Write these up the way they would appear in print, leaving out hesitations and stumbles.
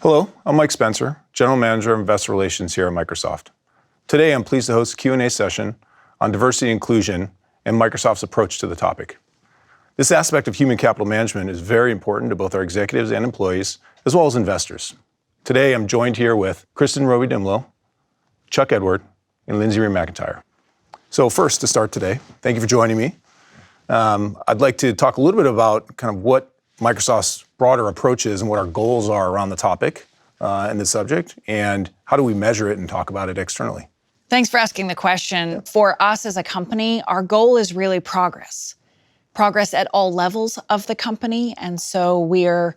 Hello, I'm Mike Spencer, General Manager of Investor Relations here at Microsoft. Today, I'm pleased to host a Q&A session on diversity and inclusion and Microsoft's approach to the topic. This aspect of human capital management is very important to both our executives and employees, as well as investors. Today, I'm joined here with Kristen, Roby, Dimlow, Chuck Edward, and Lindsay-Rae McIntyre. So first, to start today, thank you for joining me. I'd like to talk a little bit about kind of what Microsoft's broader approach is and what our goals are around the topic and the subject, and how do we measure it and talk about it externally. Thanks for asking the question. For us as a company, our goal is really progress at all levels of the company. And so we're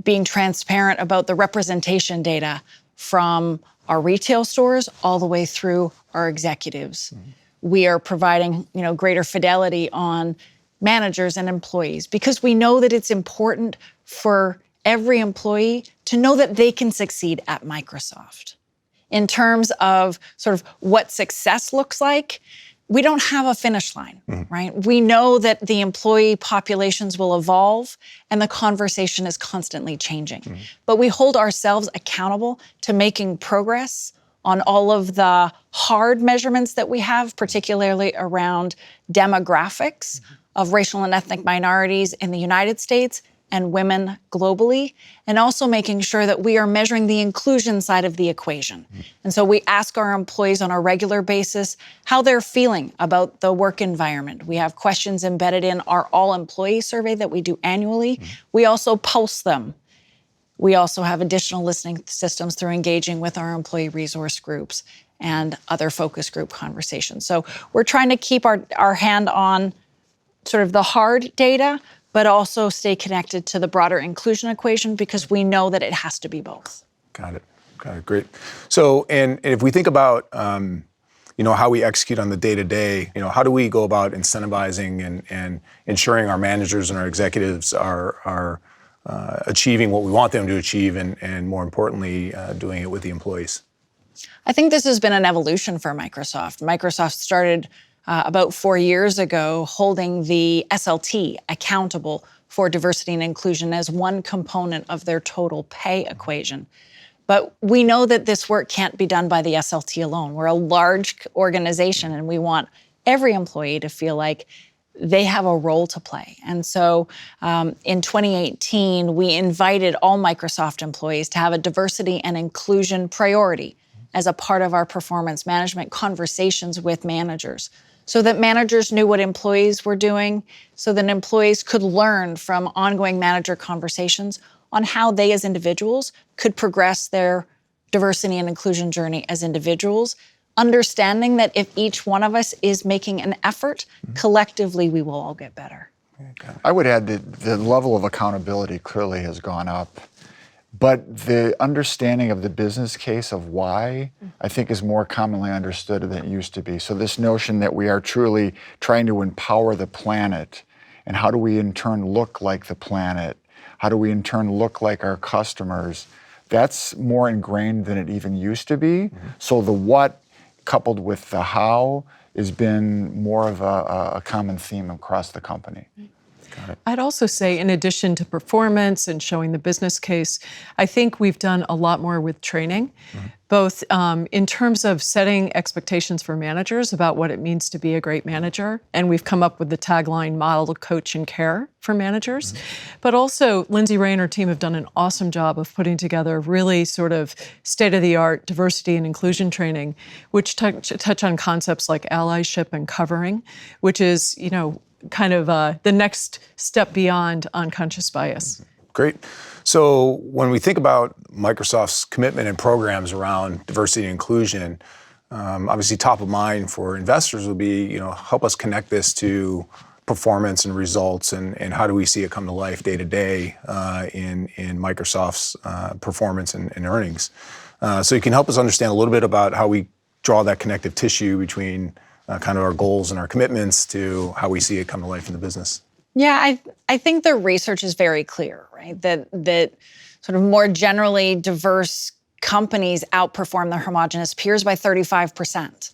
being transparent about the representation data from our retail stores all the way through our executives. Mm-hmm. We are providing, greater fidelity on managers and employees because we know that it's important for every employee to know that they can succeed at Microsoft. In terms of sort of what success looks like, we don't have a finish line, right? We know that the employee populations will evolve and the conversation is constantly changing. But we hold ourselves accountable to making progress on all of the hard measurements that we have, particularly around demographics of racial and ethnic minorities in the United States and women globally, and also making sure that we are measuring the inclusion side of the equation. And so we ask our employees on a regular basis how they're feeling about the work environment. We have questions embedded in our all-employee survey that we do annually. We also post them. We also have additional listening systems through engaging with our employee resource groups and other focus group conversations. So we're trying to keep our hand on sort of the hard data, but also stay connected to the broader inclusion equation because we know that it has to be both. Got it, great. So, and if we think about, how we execute on the day-to-day, how do we go about incentivizing and ensuring our managers and our executives are achieving what we want them to achieve and more importantly, doing it with the employees? I think this has been an evolution for Microsoft. Microsoft started about 4 years ago, holding the SLT accountable for diversity and inclusion as one component of their total pay equation. But we know that this work can't be done by the SLT alone. We're a large organization and we want every employee to feel like they have a role to play. And so in 2018, we invited all Microsoft employees to have a diversity and inclusion priority as a part of our performance management conversations with managers, so that managers knew what employees were doing, so that employees could learn from ongoing manager conversations on how they as individuals could progress their diversity and inclusion journey as individuals, understanding that if each one of us is making an effort, collectively we will all get better. I would add that the level of accountability clearly has gone up. But the understanding of the business case of why, I think, is more commonly understood than it used to be. So this notion that we are truly trying to empower the planet, and how do we in turn look like the planet? How do we in turn look like our customers? That's more ingrained than it even used to be. So the what, coupled with the how, has been more of a common theme across the company. I'd also say, in addition to performance and showing the business case, I think we've done a lot more with training, both in terms of setting expectations for managers about what it means to be a great manager. And we've come up with the tagline, model, coach, and care for managers. But also, Lindsay-Rae and her team have done an awesome job of putting together really sort of state-of-the-art diversity and inclusion training, which touch on concepts like allyship and covering, which is, kind of the next step beyond unconscious bias. Great. So when we think about Microsoft's commitment and programs around diversity and inclusion, obviously top of mind for investors will be, help us connect this to performance and results and how do we see it come to life day to day in Microsoft's performance and earnings. So you can help us understand a little bit about how we draw that connective tissue between kind of our goals and our commitments to how we see it come to life in the business. Yeah, I think the research is very clear, right? That sort of more generally diverse companies outperform their homogenous peers by 35%.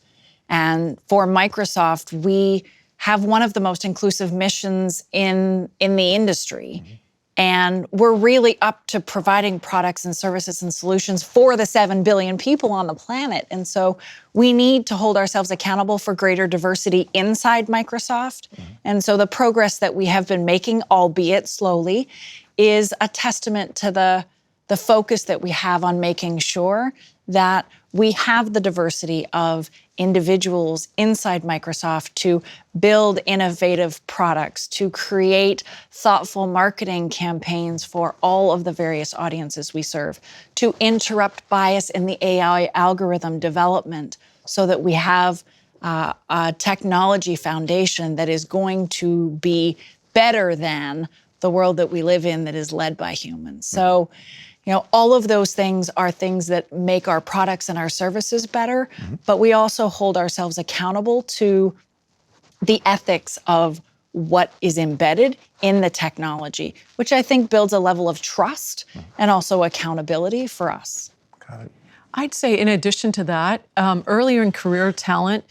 And for Microsoft, we have one of the most inclusive missions in the industry. And we're really up to providing products and services and solutions for the 7 billion people on the planet. And so we need to hold ourselves accountable for greater diversity inside Microsoft. And so the progress that we have been making, albeit slowly, is a testament to the focus that we have on making sure that we have the diversity of individuals inside Microsoft to build innovative products, to create thoughtful marketing campaigns for all of the various audiences we serve, to interrupt bias in the AI algorithm development so that we have a technology foundation that is going to be better than the world that we live in that is led by humans. So, all of those things are things that make our products and our services better, but we also hold ourselves accountable to the ethics of what is embedded in the technology, which I think builds a level of trust and also accountability for us. Got it. I'd say in addition to that, earlier in career, talent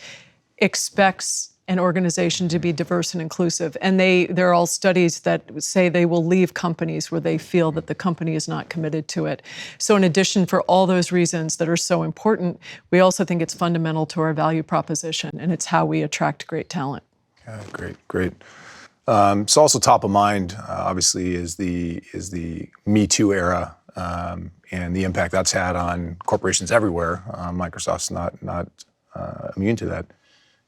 expects an organization to be diverse and inclusive. And there are all studies that say they will leave companies where they feel that the company is not committed to it. So in addition, for all those reasons that are so important, we also think it's fundamental to our value proposition, and it's how we attract great talent. Yeah, great. It's also top of mind, obviously, is the Me Too era and the impact that's had on corporations everywhere. Microsoft's not immune to that.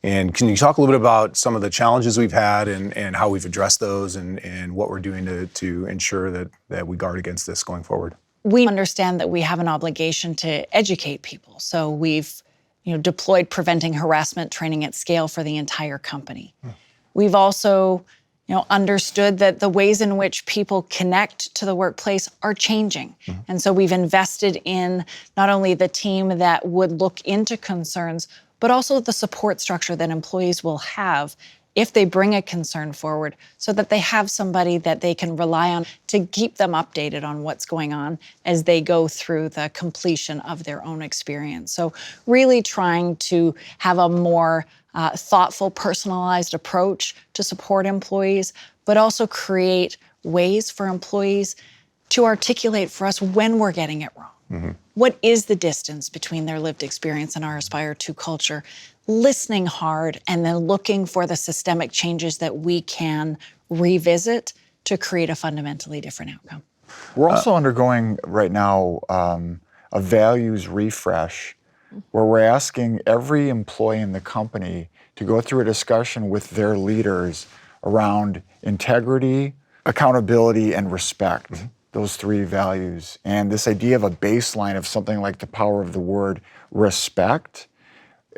And can you talk a little bit about some of the challenges we've had and how we've addressed those and what we're doing to ensure that we guard against this going forward? We understand that we have an obligation to educate people. So we've deployed preventing harassment training at scale for the entire company. We've also understood that the ways in which people connect to the workplace are changing. And so we've invested in not only the team that would look into concerns, but also the support structure that employees will have if they bring a concern forward so that they have somebody that they can rely on to keep them updated on what's going on as they go through the completion of their own experience. So really trying to have a more thoughtful, personalized approach to support employees, but also create ways for employees to articulate for us when we're getting it wrong. What is the distance between their lived experience and our Aspire to culture? Listening hard and then looking for the systemic changes that we can revisit to create a fundamentally different outcome. We're also undergoing right now a values refresh where we're asking every employee in the company to go through a discussion with their leaders around integrity, accountability, and respect. Those three values. And this idea of a baseline of something like the power of the word respect,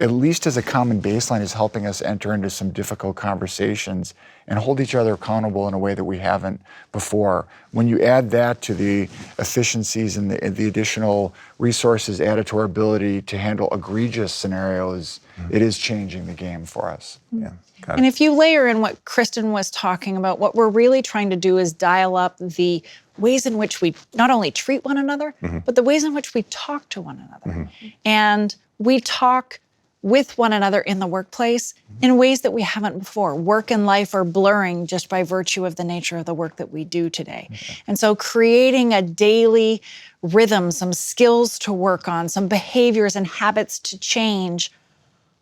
at least as a common baseline, is helping us enter into some difficult conversations and hold each other accountable in a way that we haven't before. When you add that to the efficiencies and the additional resources added to our ability to handle egregious scenarios, it is changing the game for us. Yeah. And if you layer in what Kristen was talking about, what we're really trying to do is dial up the ways in which we not only treat one another, but the ways in which we talk to one another. And we talk with one another in the workplace in ways that we haven't before. Work and life are blurring just by virtue of the nature of the work that we do today. And so creating a daily rhythm, some skills to work on, some behaviors and habits to change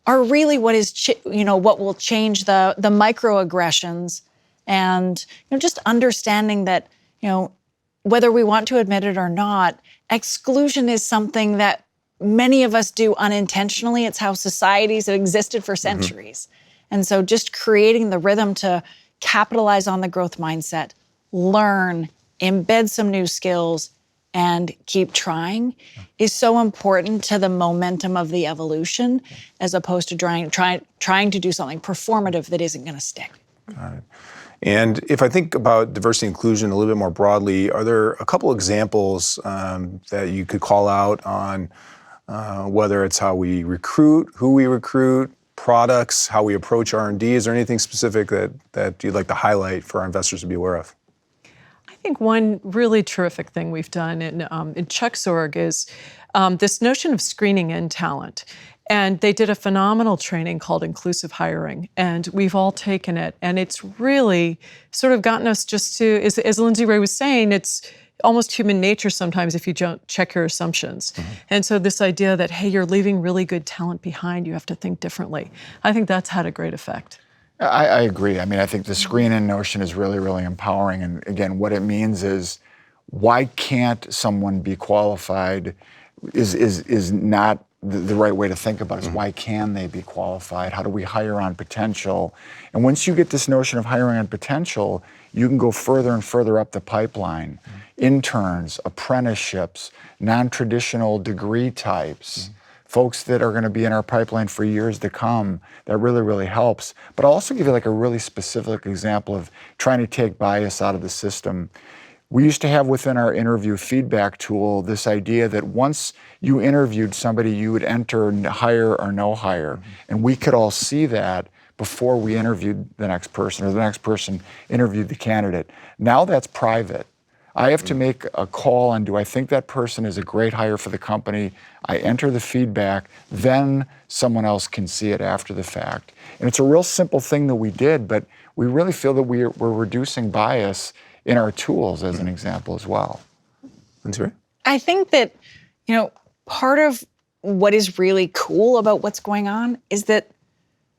are really what is, what will change the microaggressions, and just understanding that, whether we want to admit it or not, exclusion is something that many of us do unintentionally. It's how societies have existed for centuries. And so just creating the rhythm to capitalize on the growth mindset, learn, embed some new skills, and keep trying is so important to the momentum of the evolution, as opposed to trying to do something performative that isn't going to stick. Got it. And if I think about diversity and inclusion a little bit more broadly, are there a couple examples that you could call out on whether it's how we recruit, who we recruit, products, how we approach R&D? Is there anything specific that you'd like to highlight for our investors to be aware of? I think one really terrific thing we've done in Chuck's org is this notion of screening in talent. And they did a phenomenal training called Inclusive Hiring, and we've all taken it. And it's really sort of gotten us just to, as Lindsay-Rae was saying, it's almost human nature sometimes if you don't check your assumptions. And so this idea that, hey, you're leaving really good talent behind, you have to think differently. I think that's had a great effect. I agree. I mean, I think the screen-in notion is really, really empowering. And again, what it means is, why can't someone be qualified is not the right way to think about it. Is why can they be qualified? How do we hire on potential? And once you get this notion of hiring on potential, you can go further and further up the pipeline. Interns, apprenticeships, non-traditional degree types, folks that are going to be in our pipeline for years to come. That really, really helps. But I'll also give you like a really specific example of trying to take bias out of the system. We used to have within our interview feedback tool this idea that once you interviewed somebody, you would enter hire or no hire. And we could all see that before we interviewed the next person or the next person interviewed the candidate. Now that's private. I have to make a call on, do I think that person is a great hire for the company? I enter the feedback, then someone else can see it after the fact. And it's a real simple thing that we did, but we really feel that we're reducing bias in our tools as an example as well. Lindsay-Rae? I think that, part of what is really cool about what's going on is that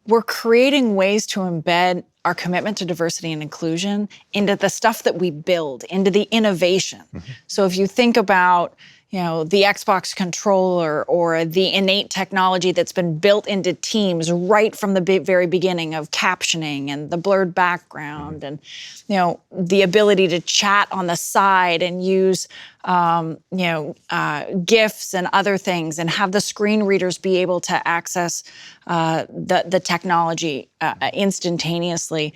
we're creating ways to embed our commitment to diversity and inclusion into the stuff that we build, into the innovation. So if you think about, the Xbox controller or the innate technology that's been built into Teams right from the very beginning of captioning and the blurred background and, the ability to chat on the side and use, GIFs and other things and have the screen readers be able to access the technology instantaneously.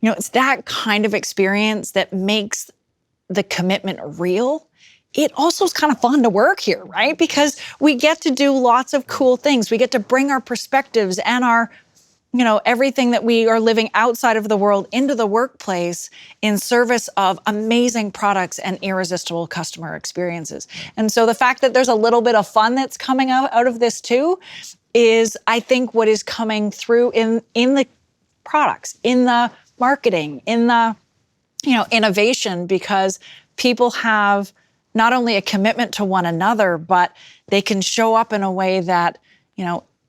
It's that kind of experience that makes the commitment real. It also is kind of fun to work here, right? Because we get to do lots of cool things. We get to bring our perspectives and our, everything that we are living outside of the world into the workplace in service of amazing products and irresistible customer experiences. And so the fact that there's a little bit of fun that's coming out of this too is, I think, what is coming through in the products, in the marketing, in the, innovation, because people have not only a commitment to one another, but they can show up in a way that,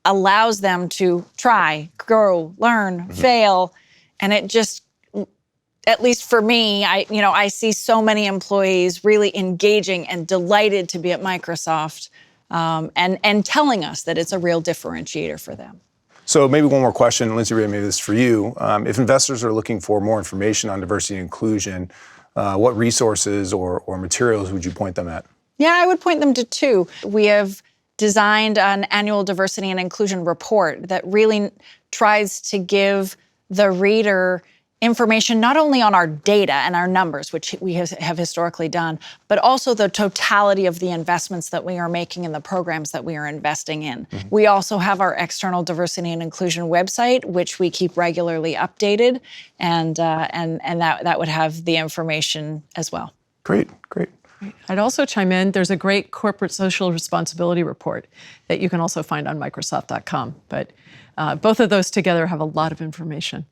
allows them to try, grow, learn, fail. And it just, at least for me, I see so many employees really engaging and delighted to be at Microsoft and telling us that it's a real differentiator for them. So maybe one more question, Lindsay-Rae, maybe this is for you. If investors are looking for more information on diversity and inclusion, what resources or materials would you point them at? Yeah, I would point them to two. We have designed an annual diversity and inclusion report that really tries to give the reader information not only on our data and our numbers, which we have historically done, but also the totality of the investments that we are making in the programs that we are investing in. We also have our external diversity and inclusion website, which we keep regularly updated, and that would have the information as well. Great. I'd also chime in, there's a great corporate social responsibility report that you can also find on Microsoft.com. But both of those together have a lot of information.